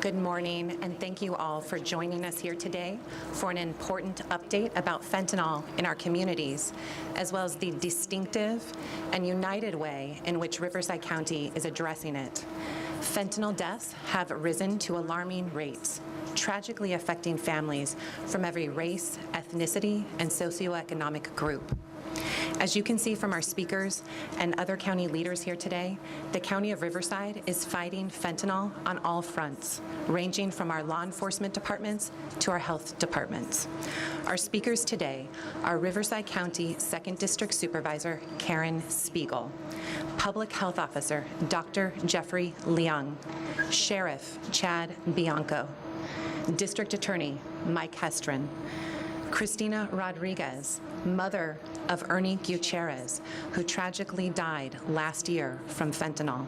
Good morning, and thank you all for joining us here today for an important update about fentanyl in our communities, as well as the distinctive and united way in which Riverside County is addressing it. Fentanyl deaths have risen to alarming rates, tragically affecting families from every race, ethnicity, and socioeconomic group. As you can see from our speakers and other county leaders here today, the County of Riverside is fighting fentanyl on all fronts, ranging from our law enforcement departments to our health departments. Our speakers today are Riverside County 2nd District Supervisor Karen Spiegel, Public Health Officer Dr. Jeffrey Leung, Sheriff Chad Bianco, District Attorney Mike Hestron, Christina Rodriguez, mother of Ernie Gutierrez, who tragically died last year from fentanyl.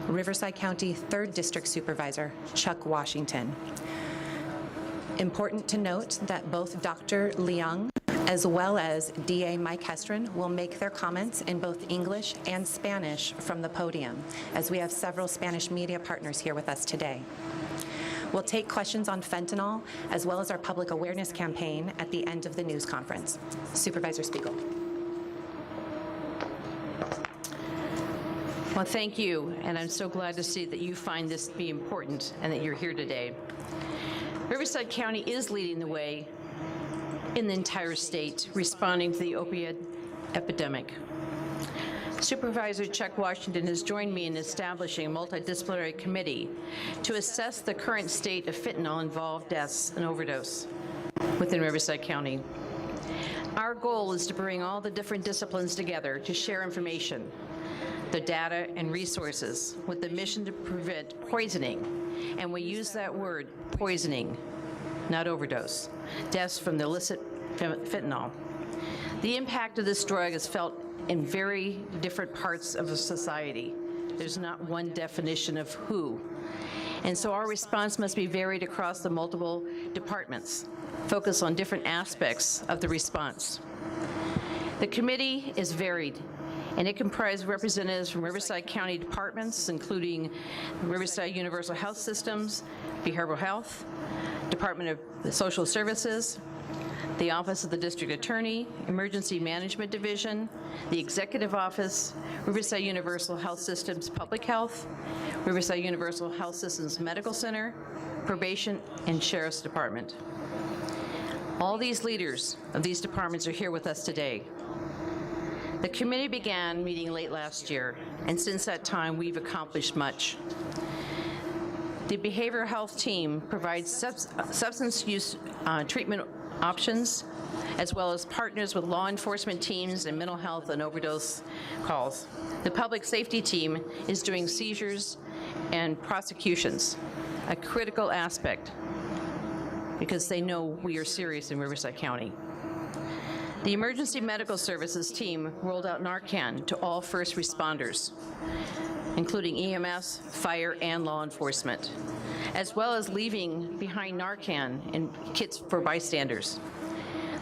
Riverside County 3rd District Supervisor Chuck Washington. Important to note that both Dr. Leung as well as DA Mike Hestron will make their comments in both English and Spanish from the podium, as we have several Spanish media partners here with us today. We'll take questions on fentanyl as well as our public awareness campaign at the end of the news conference. Supervisor Spiegel. Well, thank you, and I'm so glad to see that you find this to be important and that you're here today. Riverside County is leading the way in the entire state responding to the opioid epidemic. Supervisor Chuck Washington has joined me in establishing a multidisciplinary committee to assess the current state of fentanyl-involved deaths and overdose within Riverside County. Our goal is to bring all the different disciplines together to share information, the data and resources with the mission to prevent poisoning, and we use that word, poisoning, not overdose, deaths from the illicit fentanyl. The impact of this drug is felt in very different parts of the society. There's not one definition of who. And so our response must be varied across the multiple departments, focus on different aspects of the response. The committee is varied, and it comprises representatives from Riverside County departments, including Riverside Universal Health Systems, Behavioral Health, Department of Social Services, the Office of the District Attorney, Emergency Management Division, the Executive Office, Riverside Universal Health Systems Public Health, Riverside Universal Health Systems Medical Center, Probation, and Sheriff's Department. All these leaders of these departments are here with us today. The committee began meeting late last year, and since that time, we've accomplished much. The behavioral health team provides substance use treatment options, as well as partners with law enforcement teams and mental health and overdose calls. The public safety team is doing seizures and prosecutions, a critical aspect because they know we are serious in Riverside County. The emergency medical services team rolled out Narcan to all first responders, including EMS, fire, and law enforcement, as well as leaving behind Narcan and kits for bystanders.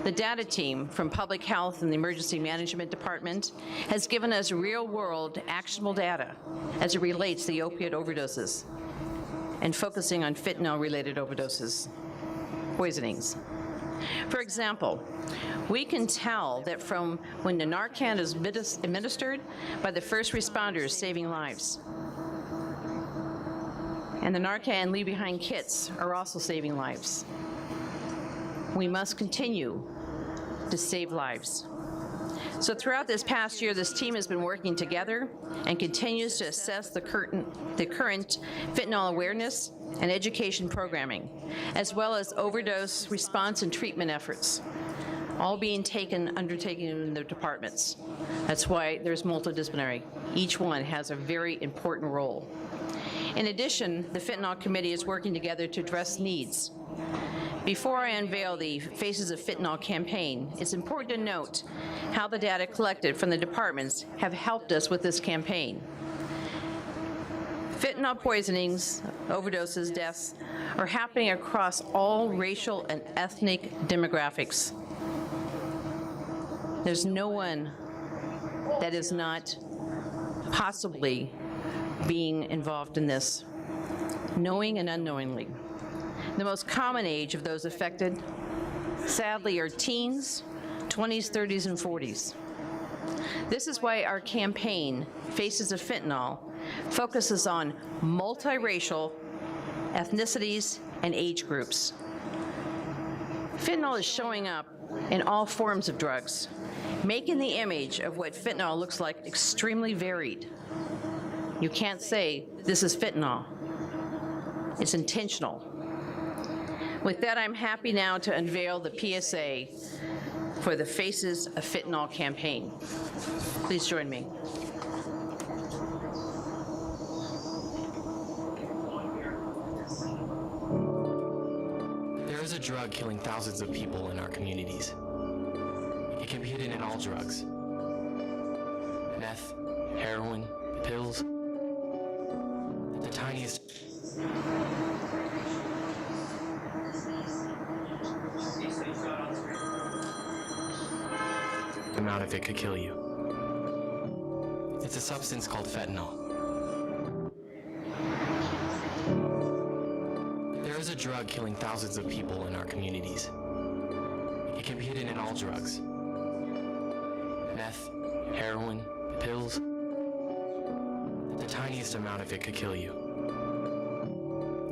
The data team from Public Health and the Emergency Management Department has given us real-world, actionable data as it relates to the opioid overdoses and focusing on fentanyl-related overdoses, poisonings. For example, we can tell that from when the Narcan is administered by the first responders saving lives. And the Narcan leave behind kits are also saving lives. We must continue to save lives. So throughout this past year, this team has been working together and continues to assess the current fentanyl awareness and education programming, as well as overdose response and treatment efforts, all being undertaken in the departments. That's why there's multidisciplinary. Each one has a very important role. In addition, the Fentanyl Committee is working together to address needs. Before I unveil the Faces of Fentanyl campaign, it's important to note how the data collected from the departments have helped us with this campaign. Fentanyl poisonings, overdoses, deaths are happening across all racial and ethnic demographics. There's no one that is not possibly being involved in this. knowing and unknowingly. The most common age of those affected, sadly, are teens, 20s, 30s, and 40s. This is why our campaign, Faces of Fentanyl, focuses on multiracial ethnicities and age groups. Fentanyl is showing up in all forms of drugs, making the image of what fentanyl looks like extremely varied. You can't say, this is fentanyl. It's intentional. With that, I'm happy now to unveil the PSA for the Faces of Fentanyl campaign. Please join me. There is a drug killing thousands of people in our communities. It can be hidden in all drugs. Meth, heroin, pills. The tiniest... amount of it could kill you. It's a substance called fentanyl. There is a drug killing thousands of people in our communities. It can be hidden in all drugs. Meth, heroin, pills. The tiniest amount of it could kill you.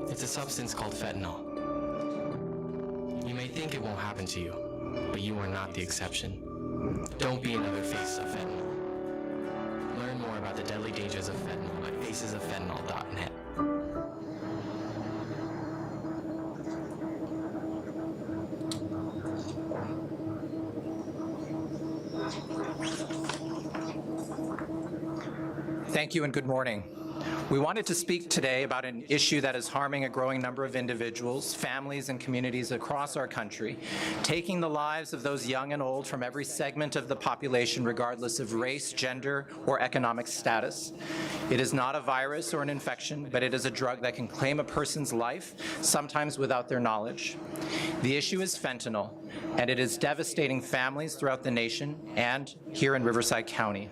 It's a substance called fentanyl. You may think it won't happen to you, but you are not the exception. Don't be another face of fentanyl. Learn more about the deadly dangers of fentanyl at facesoffentanyl.net. Thank you and good morning. We wanted to speak today about an issue that is harming a growing number of individuals, families, and communities across our country, taking the lives of those young and old from every segment of the population regardless of race, gender, or economic status. It is not a virus or an infection, but it is a drug that can claim a person's life, sometimes without their knowledge. The issue is fentanyl, and it is devastating families throughout the nation and here in Riverside County.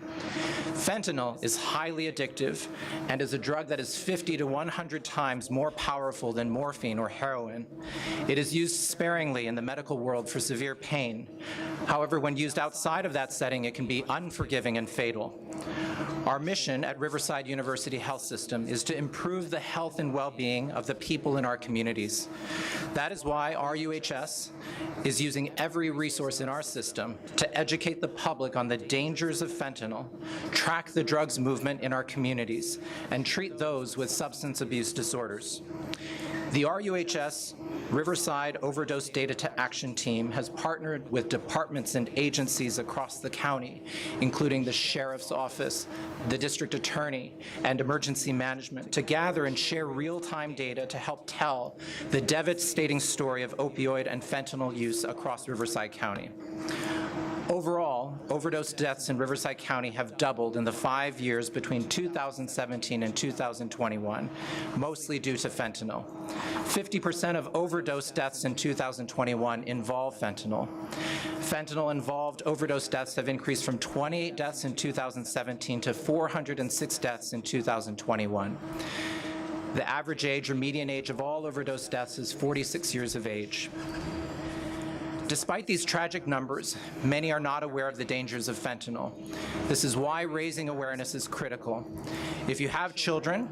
Fentanyl is highly addictive and is a drug that is 50 to 100 times more powerful than morphine or heroin. It is used sparingly in the medical world for severe pain. However, when used outside of that setting, it can be unforgiving and fatal. Our mission at Riverside University Health System is to improve the health and well-being of the people in our communities. That is why RUHS is using every resource in our system to educate the public on the dangers of fentanyl, track the drugs movement in our communities, and treat those with substance abuse disorders. The RUHS Riverside Overdose Data to Action Team has partnered with departments and agencies across the county, including the Sheriff's Office, the District Attorney, and Emergency Management, to gather and share real-time data to help tell the devastating story of opioid and fentanyl use across Riverside County. Overall, overdose deaths in Riverside County have doubled in the 5 years between 2017 and 2021, mostly due to fentanyl. 50% of overdose deaths in 2021 involve fentanyl. Fentanyl-involved overdose deaths have increased from 28 deaths in 2017 to 406 deaths in 2021. The average age or median age of all overdose deaths is 46 years of age. Despite these tragic numbers, many are not aware of the dangers of fentanyl. This is why raising awareness is critical. If you have children,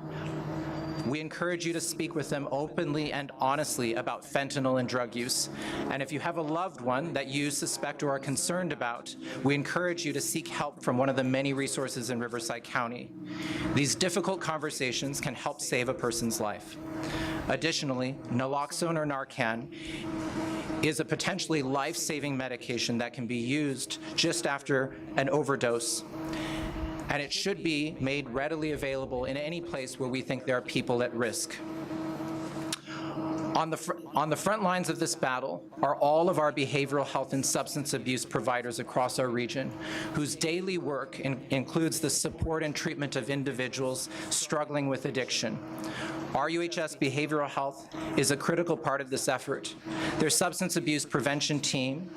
we encourage you to speak with them openly and honestly about fentanyl and drug use. And if you have a loved one that you suspect or are concerned about, we encourage you to seek help from one of the many resources in Riverside County. These difficult conversations can help save a person's life. Additionally, naloxone or Narcan is a potentially life-saving medication that can be used just after an overdose, and it should be made readily available in any place where we think there are people at risk. On the front lines of this battle are all of our behavioral health and substance abuse providers across our region, whose daily work includes the support and treatment of individuals struggling with addiction. RUHS Behavioral Health is a critical part of this effort. Their substance abuse prevention team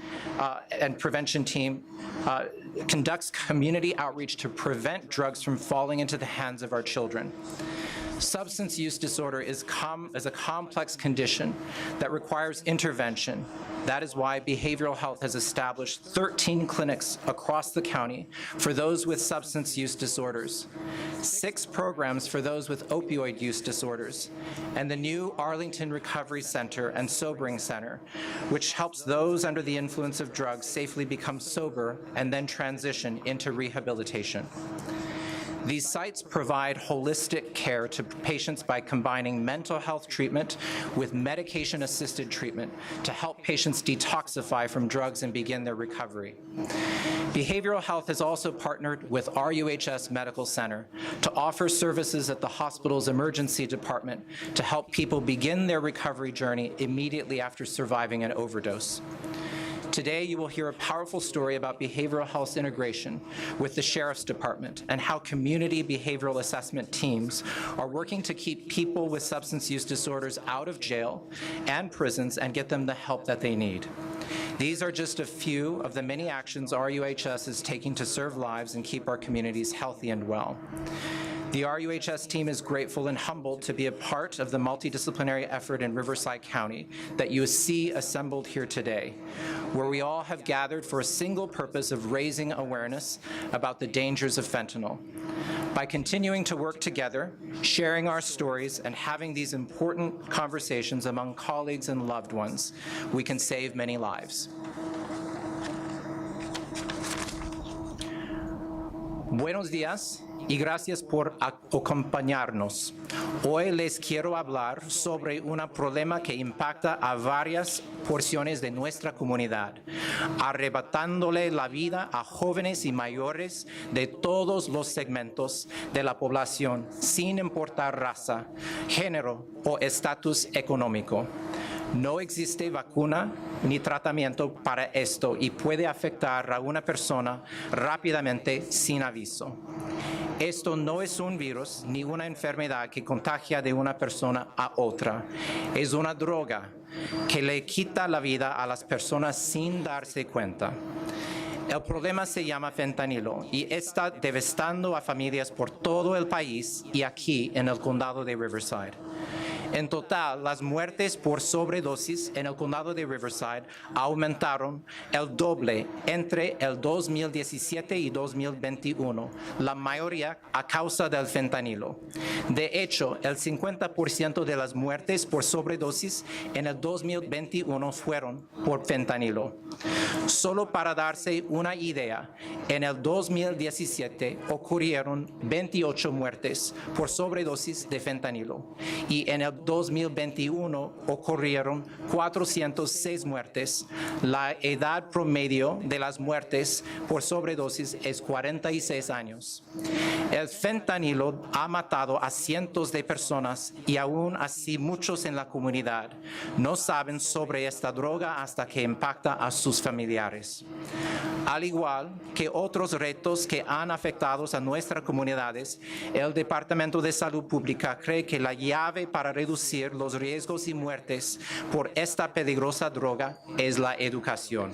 conducts community outreach to prevent drugs from falling into the hands of our children. Substance use disorder is a complex condition that requires intervention. That is why behavioral health has established 13 clinics across the county for those with substance use disorders, 6 programs for those with opioid use disorders, and the new Arlington Recovery Center and Sobering Center, which helps those under the influence of drugs safely become sober and then transition into rehabilitation. These sites provide holistic care to patients by combining mental health treatment with medication-assisted treatment to help patients detoxify from drugs and begin their recovery. Behavioral health has also partnered with RUHS Medical Center to offer services at the hospital's emergency department to help people begin their recovery journey immediately after surviving an overdose. Today, you will hear a powerful story about behavioral health integration with the Sheriff's Department and how community behavioral assessment teams are working to keep people with substance use disorders out of jail and prisons and get them the help that they need. These are just a few of the many actions RUHS is taking to serve lives and keep our communities healthy and well. The RUHS team is grateful and humbled to be a part of the multidisciplinary effort in Riverside County that you see assembled here today, where we all have gathered for a single purpose of raising awareness about the dangers of fentanyl. By continuing to work together, sharing our stories, and having these important conversations among colleagues and loved ones, we can save many lives. Buenos días y gracias por acompañarnos. Hoy les quiero hablar sobre un problema que impacta a varias porciones de nuestra comunidad, arrebatándole la vida a jóvenes y mayores de todos los segmentos de la población, sin importar raza, género o estatus económico. No existe vacuna ni tratamiento para esto y puede afectar a una persona rápidamente sin aviso. Esto no es un virus ni una enfermedad que contagia de una persona a otra. Es una droga que le quita la vida a las personas sin darse cuenta. El problema se llama fentanilo y está devastando a familias por todo el país y aquí en el condado de Riverside. En total, las muertes por sobredosis en el condado de Riverside aumentaron el doble entre el 2017 y 2021, la mayoría a causa del fentanilo. De hecho, el 50% de las muertes por sobredosis en el 2021 fueron por fentanilo. Solo para darse una idea, en el 2017 ocurrieron 28 muertes por sobredosis de fentanilo y en el 2021 ocurrieron 406 muertes. La edad promedio de las muertes por sobredosis es 46 años. El fentanilo ha matado a cientos de personas y aún así muchos en la comunidad no saben sobre esta droga hasta que impacta a sus familiares. Al igual que otros retos que han afectado a nuestras comunidades, el Departamento de Salud Pública cree que la llave para reducir los riesgos y muertes por esta peligrosa droga es la educación.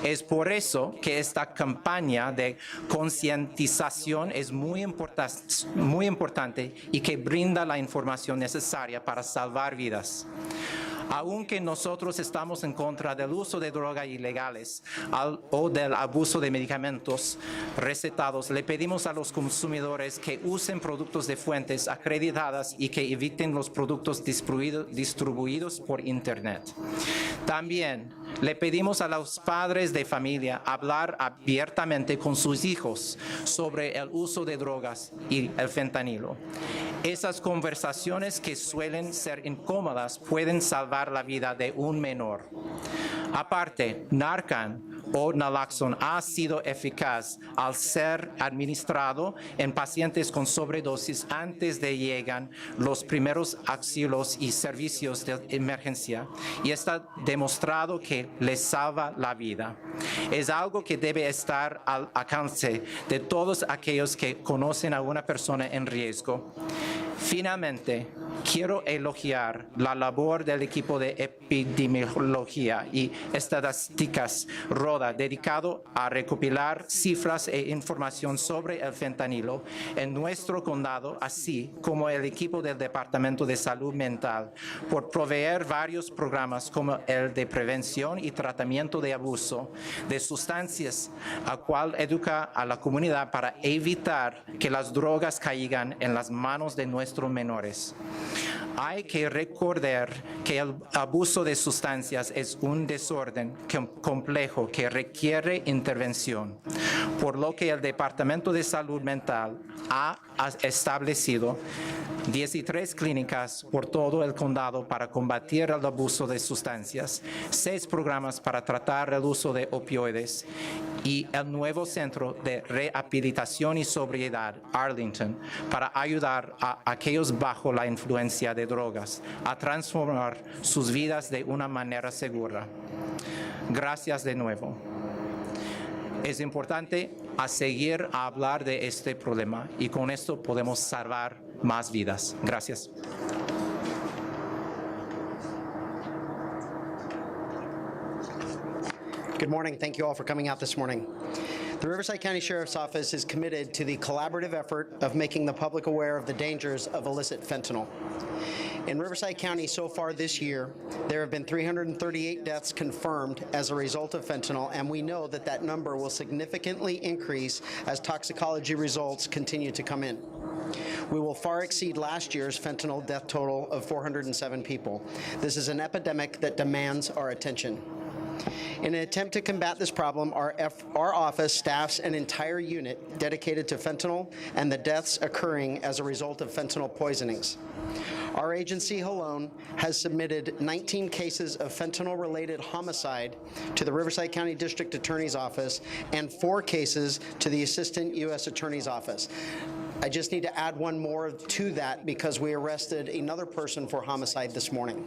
Es por eso que esta campaña de concientización es muy importante y que brinda la información necesaria para salvar vidas. Aunque nosotros estamos en contra del uso de drogas ilegales o del abuso de medicamentos recetados, le pedimos a los consumidores que usen productos de fuentes acreditadas y que eviten los productos distribuidos por Internet. También le pedimos a los padres de familia hablar abiertamente con sus hijos sobre el uso de drogas y el fentanilo. Esas conversaciones que suelen ser incómodas pueden salvar la vida de un menor. Aparte, Narcan o Naloxone ha sido eficaz al ser administrado en pacientes con sobredosis antes de llegar los primeros auxilios y servicios de emergencia y está demostrado que les salva la vida. Es algo que debe estar al alcance de todos aquellos que conocen a una persona en riesgo. Finalmente, quiero elogiar la labor del equipo de epidemiología y estadísticas RODA, dedicado a recopilar cifras e información sobre el fentanilo en nuestro condado, así como el equipo del Departamento de Salud Mental, por proveer varios programas como el de prevención y tratamiento de abuso de sustancias, a cual educa a la comunidad para evitar que las drogas caigan en las manos de nuestros menores. Hay que recordar que el abuso de sustancias es un desorden complejo que requiere intervención, por lo que el Departamento de Salud Mental ha establecido 13 clínicas por todo el condado para combatir el abuso de sustancias, 6 programas para tratar el uso de opioides y el nuevo Centro de Rehabilitación y Sobriedad, Arlington, para ayudar a aquellos bajo la influencia de drogas a transformar sus vidas de una manera segura. Gracias de nuevo. Es importante seguir a hablar de este problema y con esto podemos salvar más vidas. Gracias. Good morning. Thank you all for coming out this morning. The Riverside County Sheriff's Office is committed to the collaborative effort of making the public aware of the dangers of illicit fentanyl. In Riverside County so far this year, there have been 338 deaths confirmed as a result of fentanyl, and we know that that number will significantly increase as toxicology results continue to come in. We will far exceed last year's fentanyl death total of 407 people. This is an epidemic that demands our attention. In an attempt to combat this problem, our office staffs an entire unit dedicated to fentanyl and the deaths occurring as a result of fentanyl poisonings. Our agency alone has submitted 19 cases of fentanyl-related homicide to the Riverside County District Attorney's Office and 4 cases to the Assistant U.S. Attorney's Office. I just need to add one more to that because we arrested another person for homicide this morning.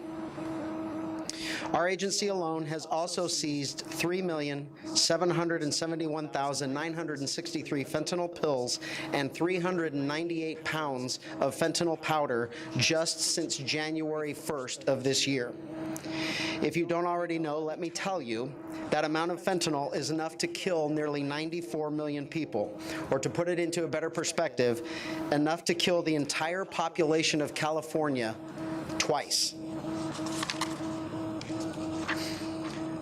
Our agency alone has also seized 3,771,963 fentanyl pills and 398 pounds of fentanyl powder just since January 1st of this year. If you don't already know, let me tell you, that amount of fentanyl is enough to kill nearly 94 million people, or to put it into a better perspective, enough to kill the entire population of California twice.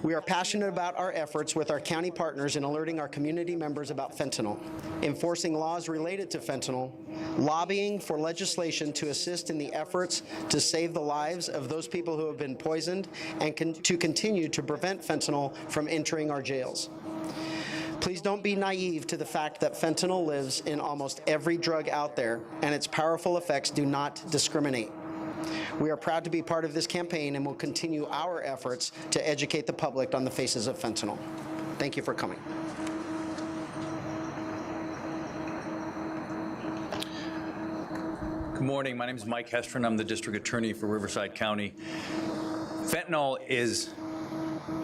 We are passionate about our efforts with our county partners in alerting our community members about fentanyl, enforcing laws related to fentanyl, lobbying for legislation to assist in the efforts to save the lives of those people who have been poisoned, and to continue to prevent fentanyl from entering our jails. Please don't be naive to the fact that fentanyl lives in almost every drug out there, and its powerful effects do not discriminate. We are proud to be part of this campaign and will continue our efforts to educate the public on the faces of fentanyl. Thank you for coming. Good morning. My name is Mike Hestron. I'm the District Attorney for Riverside County. Fentanyl is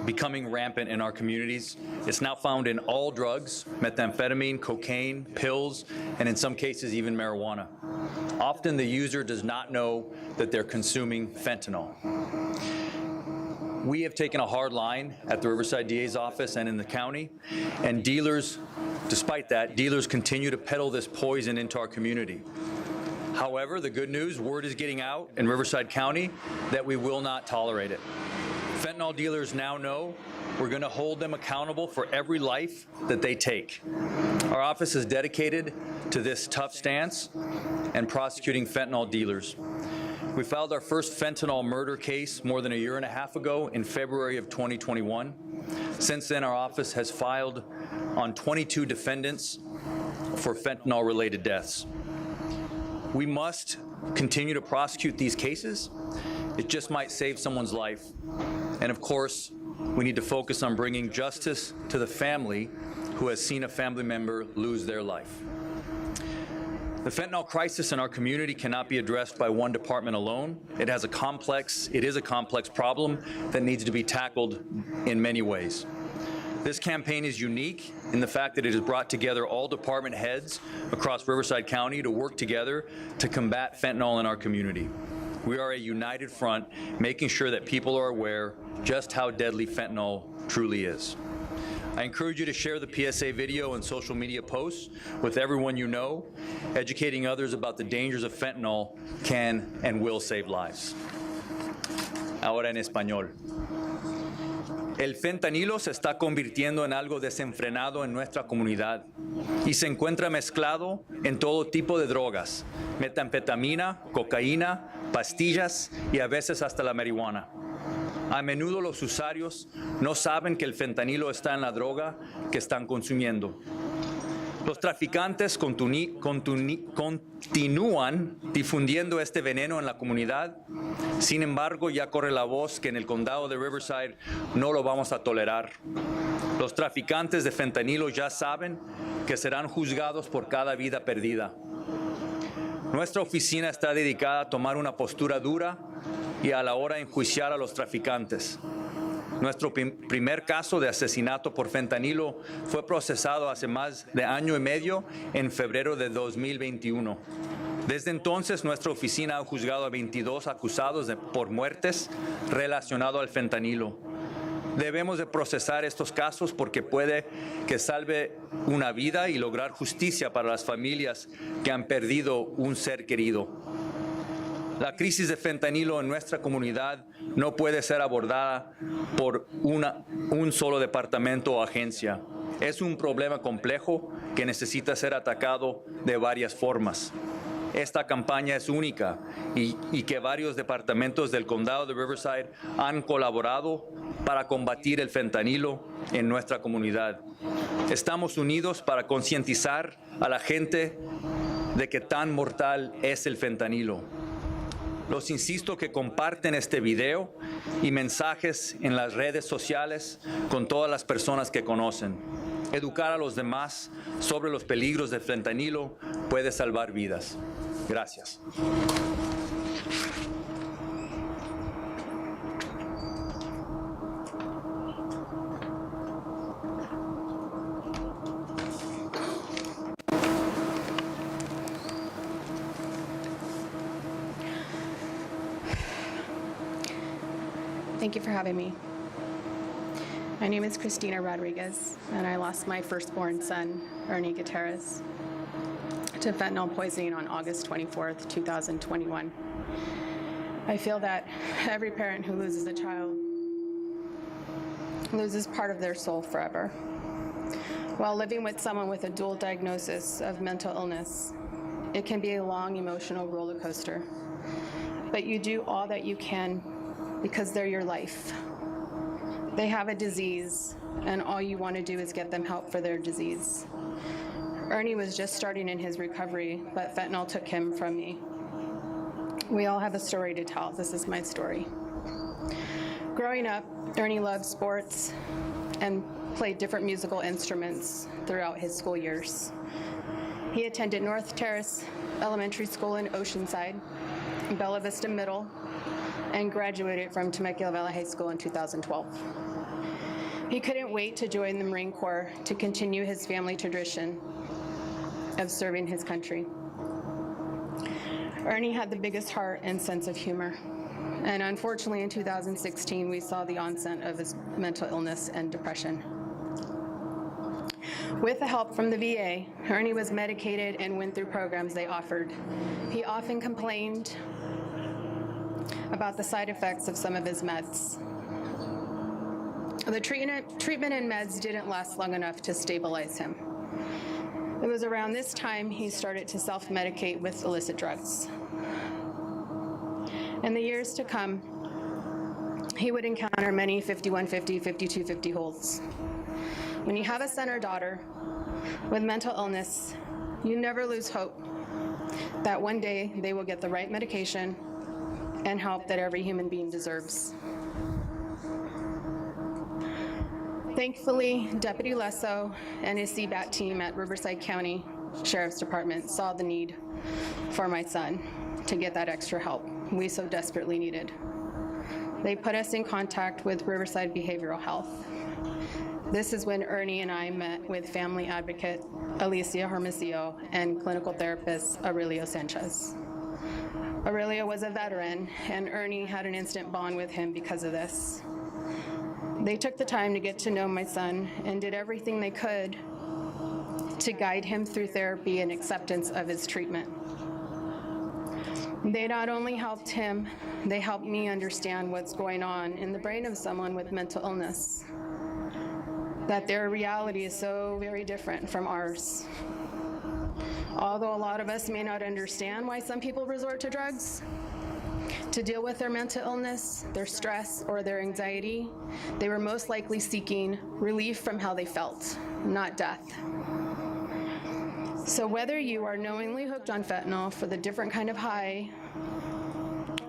becoming rampant in our communities. It's now found in all drugs: methamphetamine, cocaine, pills, and in some cases even marijuana. Often the user does not know that they're consuming fentanyl. We have taken a hard line at the Riverside DA's office and in the county, and dealers, despite that, dealers continue to peddle this poison into our community. However, the good news, word is getting out in Riverside County that we will not tolerate it. Fentanyl dealers now know we're going to hold them accountable for every life that they take. Our office is dedicated to this tough stance and prosecuting fentanyl dealers. We filed our first fentanyl murder case more than a year and a half ago in February of 2021. Since then, our office has filed on 22 defendants for fentanyl-related deaths. We must continue to prosecute these cases. It just might save someone's life. And of course, we need to focus on bringing justice to the family who has seen a family member lose their life. The fentanyl crisis in our community cannot be addressed by one department alone. It is a complex problem that needs to be tackled in many ways. This campaign is unique in the fact that it has brought together all department heads across Riverside County to work together to combat fentanyl in our community. We are a united front, making sure that people are aware just how deadly fentanyl truly is. I encourage you to share the PSA video and social media posts with everyone you know. Educating others about the dangers of fentanyl can and will save lives. Ahora en español. El fentanilo se está convirtiendo en algo desenfrenado en nuestra comunidad y se encuentra mezclado en todo tipo de drogas, metanfetamina, cocaína, pastillas y a veces hasta la marihuana. A menudo los usuarios no saben que el fentanilo está en la droga que están consumiendo. Los traficantes continúan difundiendo este veneno en la comunidad. Sin embargo, ya corre la voz que en el condado de Riverside no lo vamos a tolerar. Los traficantes de fentanilo ya saben que serán juzgados por cada vida perdida. Nuestra oficina está dedicada a tomar una postura dura y a la hora de enjuiciar a los traficantes. Nuestro primer caso de asesinato por fentanilo fue procesado hace más de año y medio, en febrero de 2021. Desde entonces, nuestra oficina ha juzgado a 22 acusados por muertes relacionadas al fentanilo. Debemos de procesar estos casos porque puede que salve una vida y lograr justicia para las familias que han perdido un ser querido. La crisis de fentanilo en nuestra comunidad no puede ser abordada por un solo departamento o agencia. Es un problema complejo que necesita ser atacado de varias formas. Esta campaña es única y que varios departamentos del condado de Riverside han colaborado para combatir el fentanilo en nuestra comunidad. Estamos unidos para concientizar a la gente de que tan mortal es el fentanilo. Los insisto que comparten este video y mensajes en las redes sociales con todas las personas que conocen. Educar a los demás sobre los peligros del fentanilo puede salvar vidas. Gracias. Thank you for having me. My name is Christina Rodriguez, and I lost my firstborn son, Ernie Gutierrez, to fentanyl poisoning on August 24th, 2021. I feel that every parent who loses a child loses part of their soul forever. While living with someone with a dual diagnosis of mental illness, it can be a long emotional roller coaster. But you do all that you can because they're your life. They have a disease, and all you want to do is get them help for their disease. Ernie was just starting in his recovery, but fentanyl took him from me. We all have a story to tell. This is my story. Growing up, Ernie loved sports and played different musical instruments throughout his school years. He attended North Terrace Elementary School in Oceanside, Bella Vista Middle, and graduated from Temecula Valley High School in 2012. He couldn't wait to join the Marine Corps to continue his family tradition of serving his country. Ernie had the biggest heart and sense of humor, and unfortunately in 2016 we saw the onset of his mental illness and depression. With the help from the VA, Ernie was medicated and went through programs they offered. He often complained about the side effects of some of his meds. The treatment and meds didn't last long enough to stabilize him. It was around this time he started to self-medicate with illicit drugs. In the years to come, he would encounter many 5150, 5250 holds. When you have a son or daughter with mental illness, you never lose hope that one day they will get the right medication and help that every human being deserves. Thankfully, Deputy Lesso and his CBAT team at Riverside County Sheriff's Department saw the need for my son to get that extra help we so desperately needed. They put us in contact with Riverside Behavioral Health. This is when Ernie and I met with family advocate Alicia Hermosillo and clinical therapist Aurelio Sanchez. Aurelio was a veteran, and Ernie had an instant bond with him because of this. They took the time to get to know my son and did everything they could to guide him through therapy and acceptance of his treatment. They not only helped him, they helped me understand what's going on in the brain of someone with mental illness, that their reality is so very different from ours. Although a lot of us may not understand why some people resort to drugs to deal with their mental illness, their stress, or their anxiety, they were most likely seeking relief from how they felt, not death. So whether you are knowingly hooked on fentanyl for the different kind of high,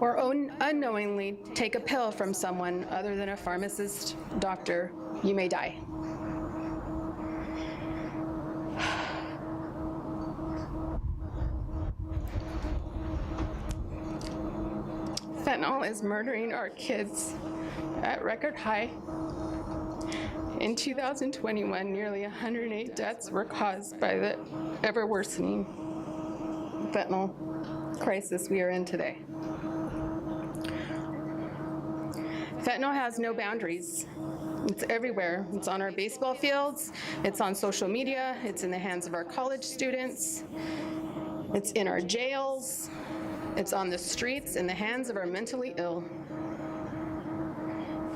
or unknowingly take a pill from someone other than a pharmacist, doctor, you may die. Fentanyl is murdering our kids at record high. In 2021, nearly 108 deaths were caused by the ever-worsening fentanyl crisis we are in today. Fentanyl has no boundaries. It's everywhere. It's on our baseball fields, it's on social media, it's in the hands of our college students, it's in our jails, it's on the streets, in the hands of our mentally ill.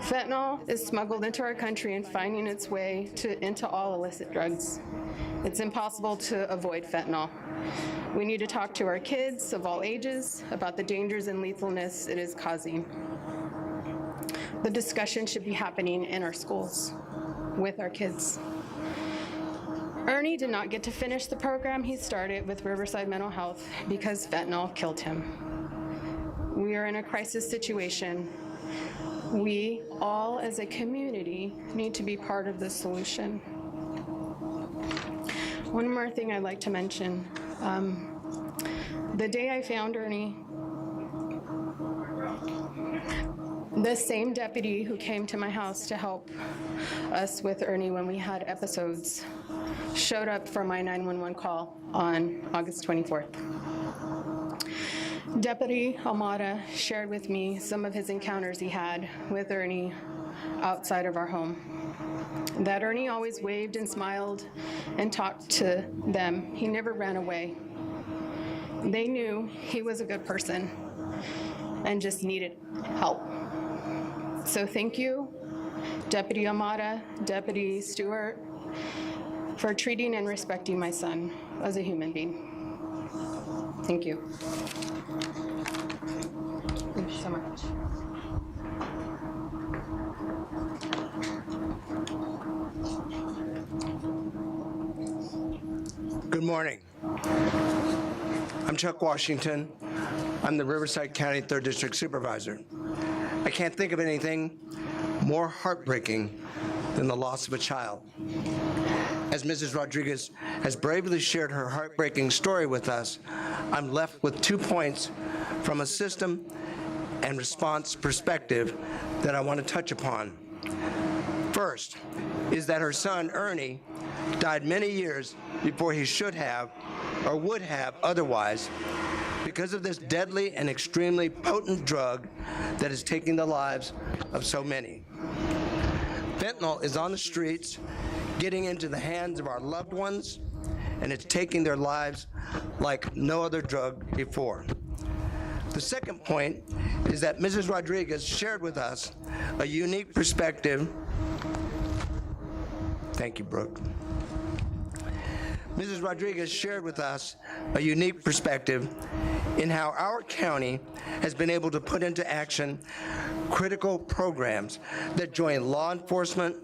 Fentanyl is smuggled into our country and finding its way into all illicit drugs. It's impossible to avoid fentanyl. We need to talk to our kids of all ages about the dangers and lethalness it is causing. The discussion should be happening in our schools with our kids. Ernie did not get to finish the program he started with Riverside Mental Health because fentanyl killed him. We are in a crisis situation. We all as a community need to be part of the solution. One more thing I'd like to mention. The day I found Ernie, the same deputy who came to my house to help us with Ernie when we had episodes showed up for my 911 call on August 24th. Deputy Almada shared with me some of his encounters he had with Ernie outside of our home. That Ernie always waved and smiled and talked to them. He never ran away. They knew he was a good person and just needed help. So thank you, Deputy Almada, Deputy Stewart, for treating and respecting my son as a human being. Thank you. Thank you so much. Good morning. I'm Chuck Washington. I'm the Riverside County 3rd District Supervisor. I can't think of anything more heartbreaking than the loss of a child. As Mrs. Rodriguez has bravely shared her heartbreaking story with us, I'm left with 2 points from a system and response perspective that I want to touch upon. First is that her son, Ernie, died many years before he should have or would have otherwise because of this deadly and extremely potent drug that is taking the lives of so many. Fentanyl is on the streets, getting into the hands of our loved ones, and it's taking their lives like no other drug before. The second point is that Mrs. Rodriguez shared with us a unique perspective. Thank you, Brooke. Mrs. Rodriguez shared with us a unique perspective in how our county has been able to put into action critical programs that join law enforcement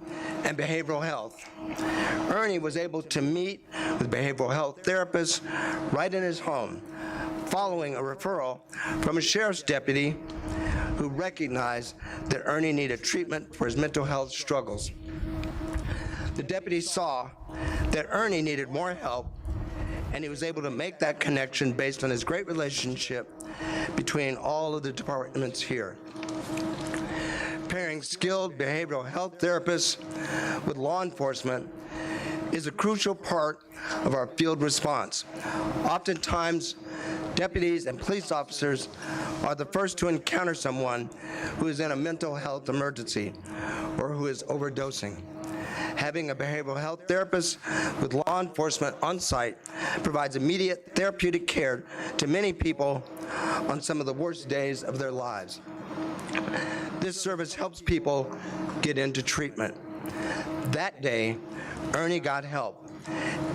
and behavioral health. Ernie was able to meet with behavioral health therapists right in his home, following a referral from a sheriff's deputy who recognized that Ernie needed treatment for his mental health struggles. The deputy saw that Ernie needed more help, and he was able to make that connection based on his great relationship between all of the departments here. Pairing skilled behavioral health therapists with law enforcement is a crucial part of our field response. Oftentimes, deputies and police officers are the first to encounter someone who is in a mental health emergency or who is overdosing. Having a behavioral health therapist with law enforcement on site provides immediate therapeutic care to many people on some of the worst days of their lives. This service helps people get into treatment. That day, Ernie got help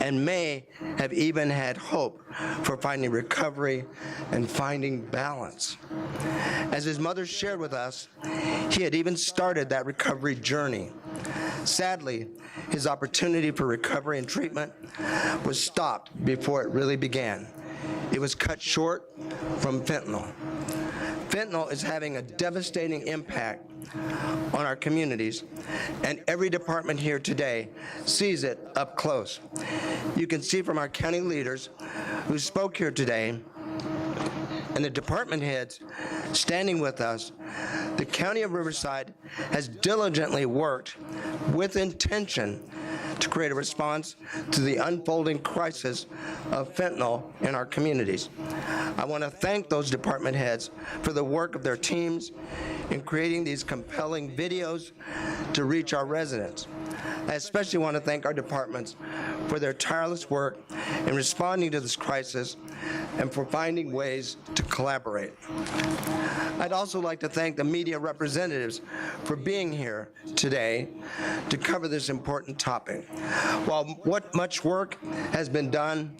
and may have even had hope for finding recovery and finding balance. As his mother shared with us, he had even started that recovery journey. Sadly, his opportunity for recovery and treatment was stopped before it really began. It was cut short from fentanyl. Fentanyl is having a devastating impact on our communities, and every department here today sees it up close. You can see from our county leaders who spoke here today and the department heads standing with us, the County of Riverside has diligently worked with intention to create a response to the unfolding crisis of fentanyl in our communities. I want to thank those department heads for the work of their teams in creating these compelling videos to reach our residents. I especially want to thank our departments for their tireless work in responding to this crisis and for finding ways to collaborate. I'd also like to thank the media representatives for being here today to cover this important topic. While much work has been done,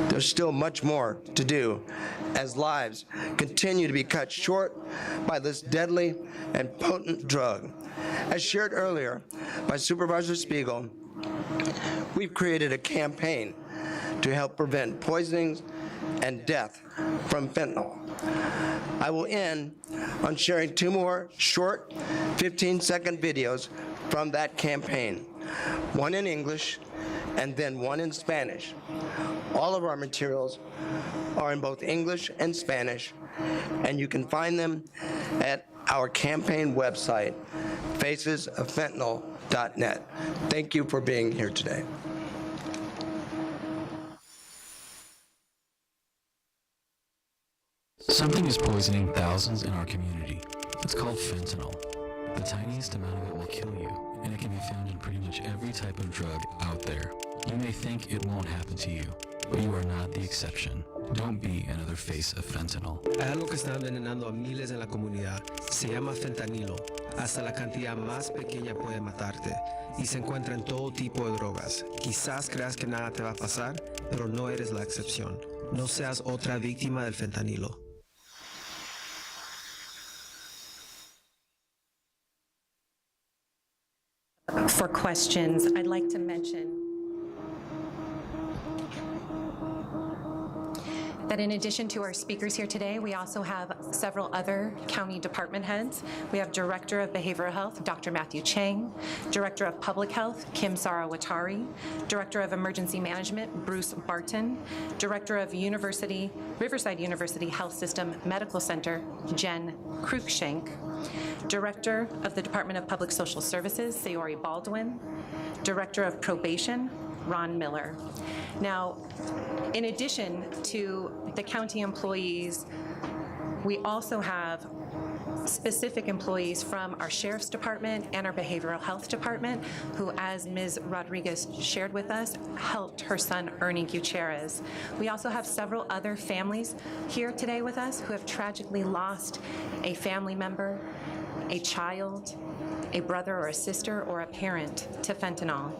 there's still much more to do as lives continue to be cut short by this deadly and potent drug. As shared earlier by Supervisor Spiegel, we've created a campaign to help prevent poisonings and death from fentanyl. I will end on sharing two more short 15-second videos from that campaign, one in English and then one in Spanish. All of our materials are in both English and Spanish, and you can find them at our campaign website, facesoffentanyl.net. Thank you for being here today. Something is poisoning thousands in our community. It's called fentanyl. The tiniest amount of it will kill you, and it can be found in pretty much every type of drug out there. You may think it won't happen to you, but you are not the exception. Don't be another face of fentanyl. Hay algo que está envenenando a miles en la comunidad. Se llama fentanilo. Hasta la cantidad más pequeña puede matarte. Y se encuentra en todo tipo de drogas. Quizás creas que nada te va a pasar, pero no eres la excepción. No seas otra víctima del fentanilo. For questions, I'd like to mention that in addition to our speakers here today, we also have several other county department heads. We have Director of Behavioral Health, Dr. Matthew Chang, Director of Public Health, Kim Sarawatari, Director of Emergency Management, Bruce Barton, Director of Riverside University Health System Medical Center, Jen Cruikshank, Director of the Department of Public Social Services, Sayori Baldwin, Director of Probation, Ron Miller. Now, in addition to the county employees, we also have specific employees from our Sheriff's Department and our Behavioral Health Department who, as Ms. Rodriguez shared with us, helped her son Ernie Gutierrez. We also have several other families here today with us who have tragically lost a family member, a child, a brother or a sister, or a parent to fentanyl.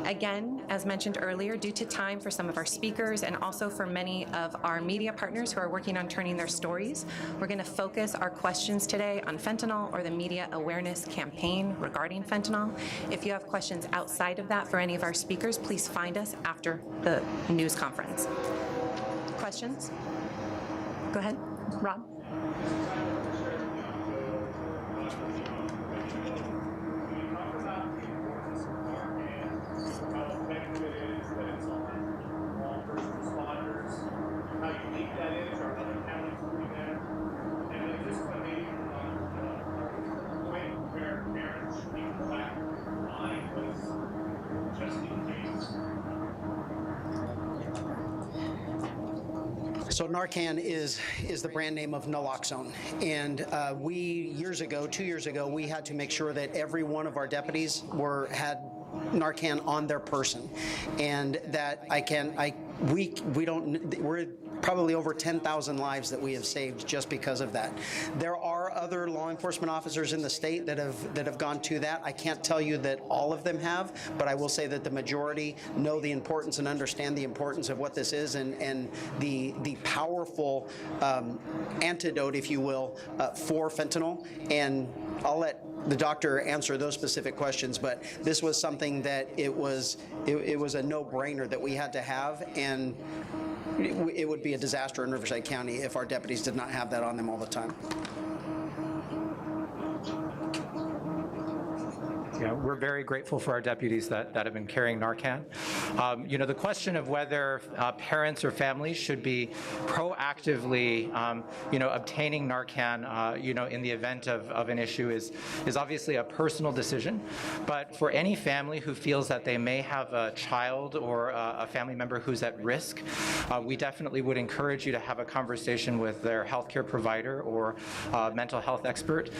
Again, as mentioned earlier, due to time for some of our speakers and also for many of our media partners who are working on turning their stories, we're going to focus our questions today on fentanyl or the media awareness campaign regarding fentanyl. If you have questions outside of that for any of our speakers, please find us after the news conference. Questions? Go ahead, Rob. So Narcan is the brand name of naloxone, and we 2 years ago, we had to make sure that every one of our deputies had Narcan on their person, and that we're probably over 10,000 lives that we have saved just because of that. There are other law enforcement officers in the state that have gone to that. I can't tell you that all of them have, but I will say that the majority know the importance and understand the importance of what this is, and the powerful antidote, if you will, for fentanyl. And I'll let the doctor answer those specific questions, but this was something that it was a no-brainer that we had to have, and it would be a disaster in Riverside County if our deputies did not have that on them all the time. Yeah, we're very grateful for our deputies that have been carrying Narcan. The question of whether parents or families should be proactively, obtaining Narcan, in the event of an issue is obviously a personal decision. But for any family who feels that they may have a child or a family member who's at risk, we definitely would encourage you to have a conversation with their healthcare provider or mental health expert,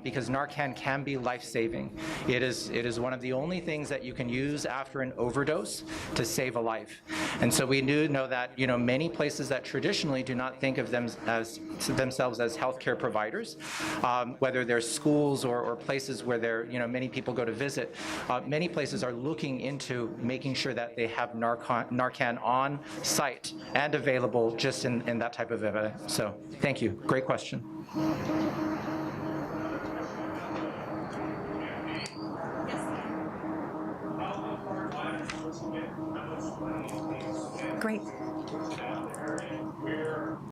because Narcan can be life-saving. It is one of the only things that you can use after an overdose to save a life. And so we do know that, many places that traditionally do not think of themselves as healthcare providers, whether they're schools or places where many people go to visit, many places are looking into making sure that they have Narcan on site and available just in that type of event. So thank you. Great question. Great.